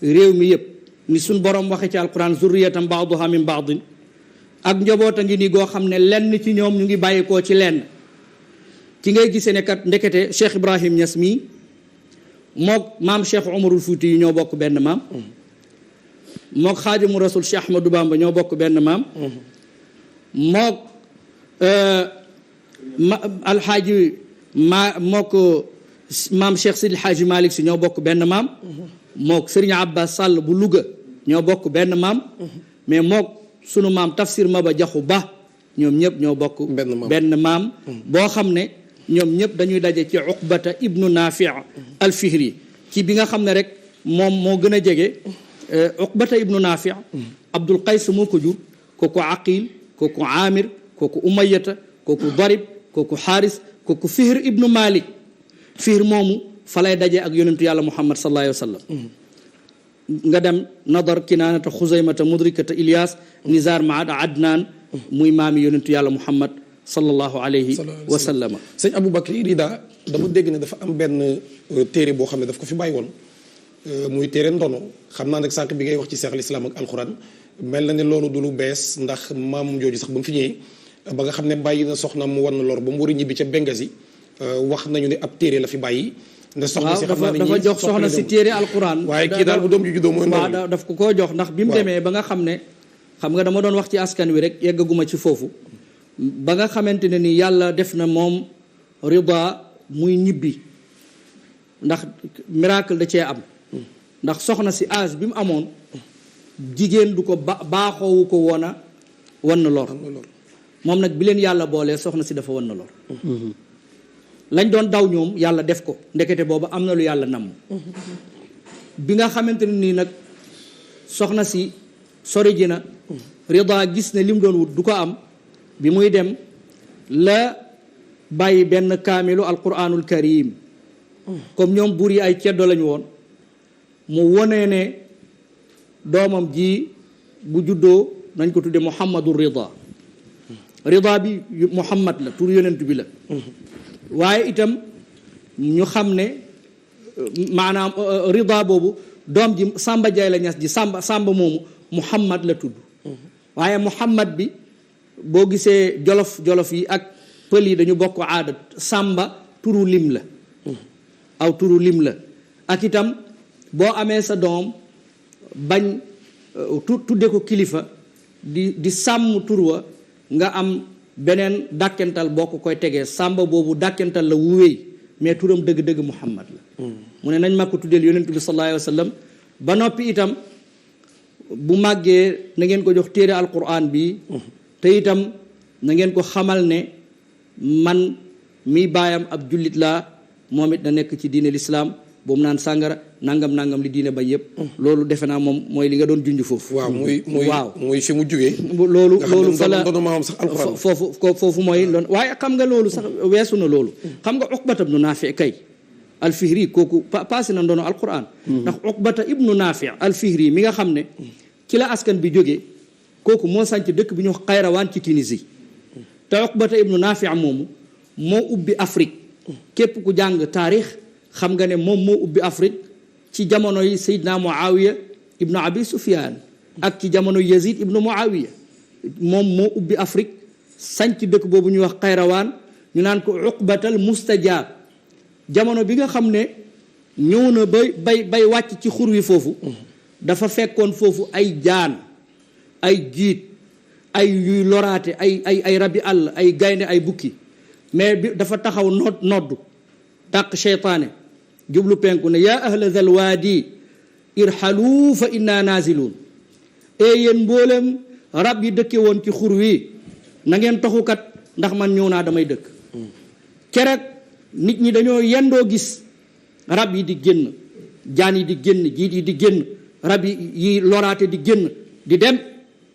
réew mi yépp ni suñ borom waxe ci alquran zurriyatan baaduha min baadin ak njaboot a ngi ni goo xam ne lenn ci ñoom ñu ngi bàyyikoo ci lenn ci ngay gisee ne kat ndekete Cheikh Ibrahim Niass mii mook maam Cheikh Umarul Fuuti yi ñoo bokk benn maam mook Xaadimu Rasul Cheikh Ahmadou Bamba ñoo bokk benn maam mook alxaaji mook maam Cheikh Sidi Xaaji Malick si ñoo bokk benn maam mook Serigne Abbas Sall bu Louga ñoo bokk benn maam mais mook sunu maam Tafsir Maba Jaxu Ba ñoom ñëpp ñoo bokk benn maam boo xam ne ñoom ñëpp dañuy daje ci Uqbata ibnu Naafi al-Fihri ci bi nga xam ne rek moom moo gën a jege Uqbata ibnu Naafi Abdul Qays moo ko jur kooku Aqil kooku Amir kooku Umayyata kooku Darib kooku Xaaris kooku Fihr ibnu Malik Fihr moomu fa lay daje ak yonentu yàlla Muhammad sallallahu alayhi wa sallam nga dem Nadar Kinaanata Xuzaymata Mudrikata Ilyas Nizar Maad Adnaan muy maami yonentu yàlla Muhammad sallallahu alayhi wa sallam. sëñ Aboubacry Rida dama dégg ne dafa am benn téere boo xam ne daf ko fi bàyyi woon muy téere ndono xam naa nag sànq bi ngay wax ci seex al islam ak alxuraan mel na ne loolu du lu bees ndax maamum jooju sax ba mu fi ñëwee ba nga xam ne bàyyi na soxna mu war na lor ba mu war a ñibbi ca Benghazi wax nañu ne ab téere la fi bàyyi. ndax soxna si xam naa ne dafa jox soxna si téere alxuraan. waaye kii daal bu doom ju juddoo mooy. waaw daf ko koo jox ndax bi mu demee ba nga xam ne. xam nga dama doon wax ci askan wi rek yeggaguma ci foofu ba nga xamante ne ni yàlla def na moom Rida muy ñibbi ndax miracle da cee am ndax soxna si âge bi mu amoon jigéen du ko baaxoowu ko woon a wan na lor moom nag bi leen yàlla boolee soxna si dafa wan na lor lañ doon daw ñoom yàlla def ko ndekete boobu am na lu yàlla namm bi nga xamante ne nii nag soxna si sori ji na Rida gis ne li mu doon wut du ko am bi muy dem la bàyyi benn kaamilu alquranul karim comme ñoom buur yi ay ceddo lañu woon mu wonee ne doomam ji bu juddoo nañ ko tudde Muhammadu Rida bi Muhammad la tur yonent bi la waaye itam ñu xam ne maanaam Rida boobu doom ji Samba Jaay la Ñas ji Samba moomu Muhammad la tudd waaye Muhammad bi boo gisee jolof yi ak pël yi dañu bokk aada Samba turu lim la aw turu lim la ak itam boo amee sa doom bañ tudde ko kilifa di sàmm tur wa nga am beneen dàkkental boo ko koy tegee Samba boobu dàkkental la wuwéy mais turam dëgg-dëgg Muhammad la mu ne nañ ma ko tuddeel yonent bi sallallahu alayhi wa sallam ba noppi itam bu màggee na ngeen ko jox téere alquran bi te itam na ngeen ko xamal ne man mi baayam ab jullit laa moom it na nekk ci diine lislaam boobu naan sàngara nangam li diine ba yëpp loolu defe naa moom mooy li nga doon junj foofu waaw muy fi mu jógee loolu bala foofu mooy loolu waaye xam nga loolu sax weesu na loolu xam nga Uqbata ibnu Naafi kay alfihri kooku passé na ndono alquran ndax Uqbata ibnu Naafi alfihri mi nga xam ne ci la askan bi jógee kooku moo sànc dëkk bi ñu wax Xayrawaan ci Tunisie te Uqbata ibnu Naafi moomu moo ubbi Afrique képp ku jàng taarix xam nga ne moom moo ubbi Afrique ci jamono yi Seydina Muawiya ibnu Abi Sufyaan ak ci jamono Yazid ibnu Muawiya moom moo ubbi Afrique sànc dëkk boobu ñuy wax Xayrawaan ñu naan ko Uqbatal Mustajaab jamono bi nga xam ne ñëw na bay wàcc ci xur wi foofu dafa fekkoon foofu ay jaan ay jiit ay yuy loraate ay rabi àll ay gaynde ay bukki mais bi dafa taxaw noddu dàq seytaane jublu penku ne yaa ahla zal waadi irhalu fa inna naziluun yéen mboolem rab yi dëkke woon ci xur wi na ngeen toxukat ndax man ñëw naa damay dëkk keroog nit ñi dañoo yendoo gis rab yi di génn jaan yi di génn jiit yi di génn rab yi loraate di génn di dem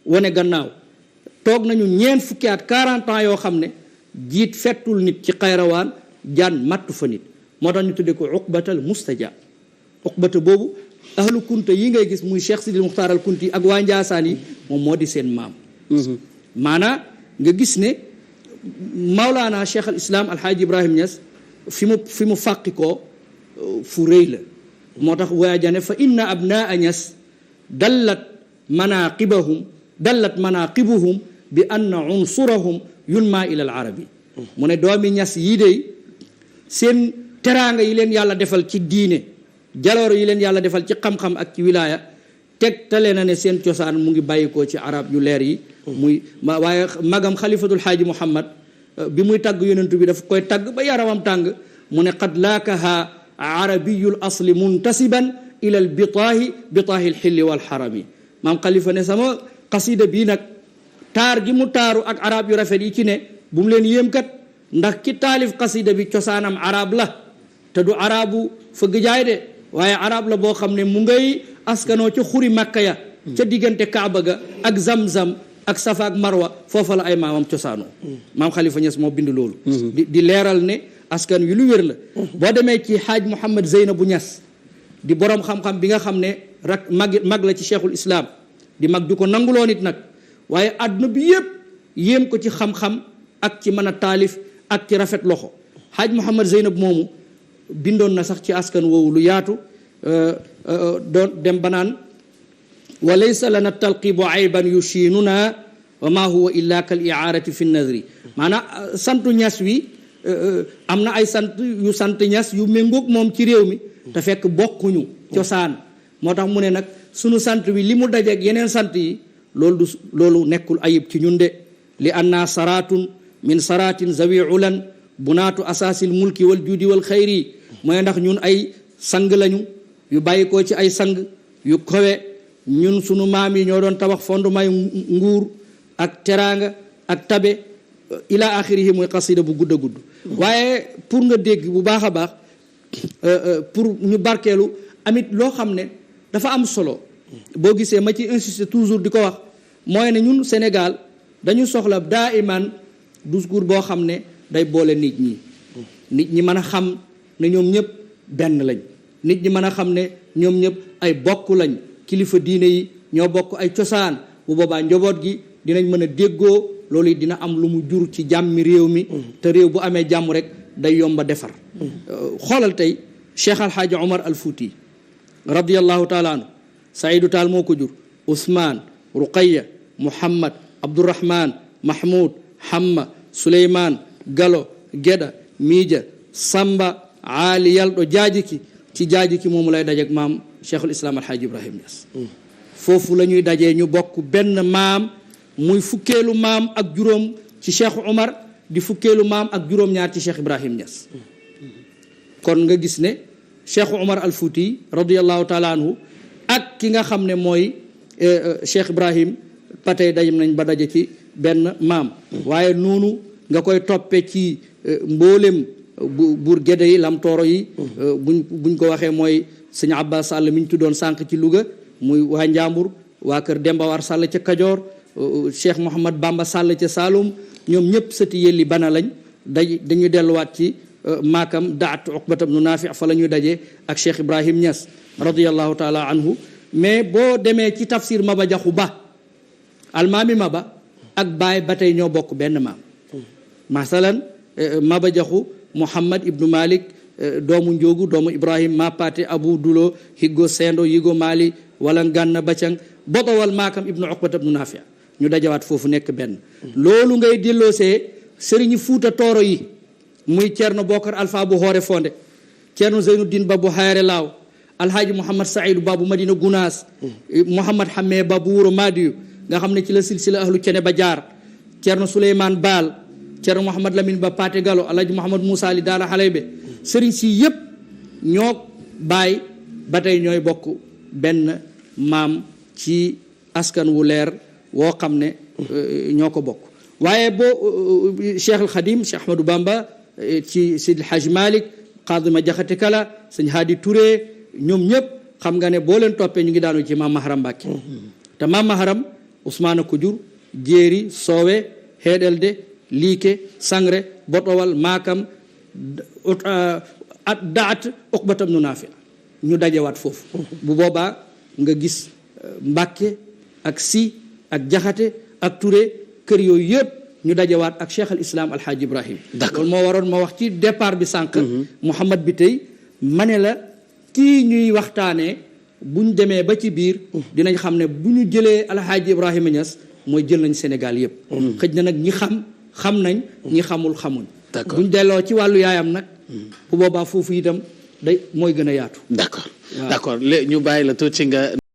wane gannaaw toog nañu ñeent fukki at 40 ans yoo xam ne jiit fettul nit ci Xayrawaan jaan mattu fa nit moo tax ñu tuddee ko Uqbatal Mustajaab Uqbata boobu ahlu kunta yi ngay gis muy Cheikh Sidil Muxtaar al Kunti ak waa Njaasaan yi moom moo di seen maam maanaa nga gis ne Maulana Cheikh al Islam Alhaaji Ibrahim Niass fi mu fàqi ko fu rëy la moo tax waajane fa inna abnaa Niass dallat manaqibuhum bi anna unsurahum yunma ila al arabi mu ne doomi Niass yii de seen teraanga yi leen yàlla defal ci diine jalooro yi leen yàlla defal ci xam-xam ak ci wilaaya tegtale na ne seen cosaan mu ngi bàyyikoo ci arab yu leer yi waaye magam xalifatul xaaji Muhammad bi muy tàgg yonentu bi daf koy tàgg ba yaramam tàng mu ne qad laakaha arabiyul asli muntasiban ila al bitaahi al xilli wal xarami maam xalifa ne sama xasida bii nag taar gi mu taaru ak arab yu rafet yi ci ne bu mu leen yéem kat ndax ki taalif xasida bi cosaanam arab la te du arabu fëgg jaay de waaye arab la boo xam ne mu ngay askanoo ca xuri màkka ya ca diggante kaaba ga ak zamzam ak safa ak marwa foofa la ay maamam cosaanoo maam xalifa Niass moo bind loolu di leeral ne askan wi lu wér la boo demee ci xaaj Mouhamad Zeynabu Niass di borom xam-xam bi nga xam ne rak mag la ci cheikhul islam di mag di ko nanguloo nit nag waaye àdduna bi yëpp yéem ko ci xam-xam ak ci mën a taalif ak ci rafet loxo xaaj Mouhamad Zeynab moomu bindoon na sax ci askan woowu lu yaatu doon dem banaan wa laysa lana talqibu ayban yushinuna wa ma huwa illa kal i'arati fi nadri maanaam santu Niass wi am na ay sant Niass yu méngoog moom ci réew mi te fekk bokkuñu cosaan moo tax mu ne nag sunu sant wi li mu dajeeg yeneen sant yi loolu nekkul ayib ci ñun de li anna saratun min saratin zawi ulan bunaatu asaasil mulki wal juudi wal xayri mooy ndax ñun ay sang lañu yu bàyyi ko ci ay sang yu kowe ñun sunu maam yi ñoo doon tabax fondement nguur ak teraanga ak tabe ila axirihi mooy xasida bu gudd a gudd waaye pour nga dégg bu baax a baax pour ñu barkeelu amit loo xam ne dafa am solo boo gisee ma ci insister toujours di ko wax mooy ne ñun Sénégal dañu soxla daa iman discours boo xam ne day boole nit ñi mën a xam ne ñoom ñëpp benn lañ nit ñi mën a xam ne ñoom ñëpp ay bokk lañ kilifa diine yi ñoo bokk ay cosaan bu boobaa njaboot gi dinañ mën a déggoo loolu it dina am lu mu jur ci jàmmi réew mi te réew bu amee jàmm rek day yomba defar xoolal tey Cheikh Alhaaji Omar al Fouti radiyallahu taala anhu Saïdou Taal moo ko jur Ousmane Ruqayya Muhammad Abdourahman Mahmoud Hamma Souleymane Galo Geda Miija Samba Ali Yalɗo Jaajiki ci Jaajiki moomu lay dajeek maam Cheikhul Islam Alhaaji Ibrahim Niass foofu la ñuy dajee ñu bokk benn maam muy fukkeelu maam ak juróom ci Cheikh Omar di fukkeelu maam ak juróom-ñaar ci Cheikh Ibrahim Niass kon nga gis ne Cheikh Omar al Fouti radiyallahu taala anhu ak ki nga xam ne mooy Cheikh Ibrahim ba tey dajam nañ ba daje ci benn maam waaye noonu nga koy toppe ci mboolem buur géde yi lamtooro yi buñ ko waxee mooy sëñ Abbas Sall mi ñu tuddoon sànq ci Louga muy waa Njàmbur waa kër Demba War Sall ca Kajoor Cheikh Mouhamad Bamba Sall ca Saloum ñoom ñëpp sëti yelli bana lañ dañuy delluwaat ci maakam daat Uqbata ibnu Naafi fa la ñuy dajee ak Cheikh Ibrahim Niass radiyallahu taala anhu mais boo demee ci tafsir Maba Jaxu Ba almaami Maba ak baay ba tey ñoo bokk benn maam masalan Maba Jaxu Muhammad ibnu Malik doomu Njóogu doomu Ibrahim Mapate Abu Dulo Higgo Sendo Yigo Mali wala Nganna Bacang botowal maakam ibnu Uqbata ibnu Naafi ñu dajawaat foofu nekk benn loolu ngay delloosee sëriñi Fuuta Tooro yi muy Ceerno Bokar Alpha bu Hoore Fonde Ceerno Zeynuddin Ba bu Hayre Laaw Alhaaji Mouhamad Saïdou Ba bu Madina Gunaas Mouhamad Hamme Ba bu Wuro Madiyu nga xam ne ci la silsila ahlu cene ba jaar Ceerno Souleymane Baal Ceerno Mouhamad Lamine Ba Paate Gallo Alhaji Mouhamad Moussa Ali Daara Xaleybe sëriñ si yëpp ñoo baay ba tey ñooy bokk benn maam ci askan wu leer woo xam ne ñoo ko bokk waaye boo Cheikh al Khadim Cheikh Ahmadou Bamba ci Sidi Haj Malick Xaadima Jaxate Kala sëñ Hadi Touré ñoom ñëpp xam nga ne boo leen toppee ñu ngi daanu ci maam Maharam Mbàkke te maam Maharam Ousmane ko jur Jéeri Soowe Heedelde Liike Sangre Botowal Maakam at daat Uqbata ibnu Naafi ñu dajewaat foofu bu boobaa nga gis Mbàkke ak Si ak Jaxate ak Touré kër yooyu yëpp ñu dajawaat ak Cheikh al Islam Alhaji Ibrahim. D'accord loolu moo waroon ma wax ci départ bi sànq. Mouhamad bi tey ma ne la kii ñuy waxtaanee bu ñu demee ba ci biir. dinañ xam ne bu ñu jëlee Alhaji Ibrahima Niass mooy jël nañ Sénégal yëpp. xëj na nag ñi xam nañ. ñi xamul xamuñ. D'accord bu ñu delloo ci wàllu yaayam nag. bu boobaa foofu itam mooy gën a yaatu. d'accord d'accord léegi ñu bàyyi la tuuti nga.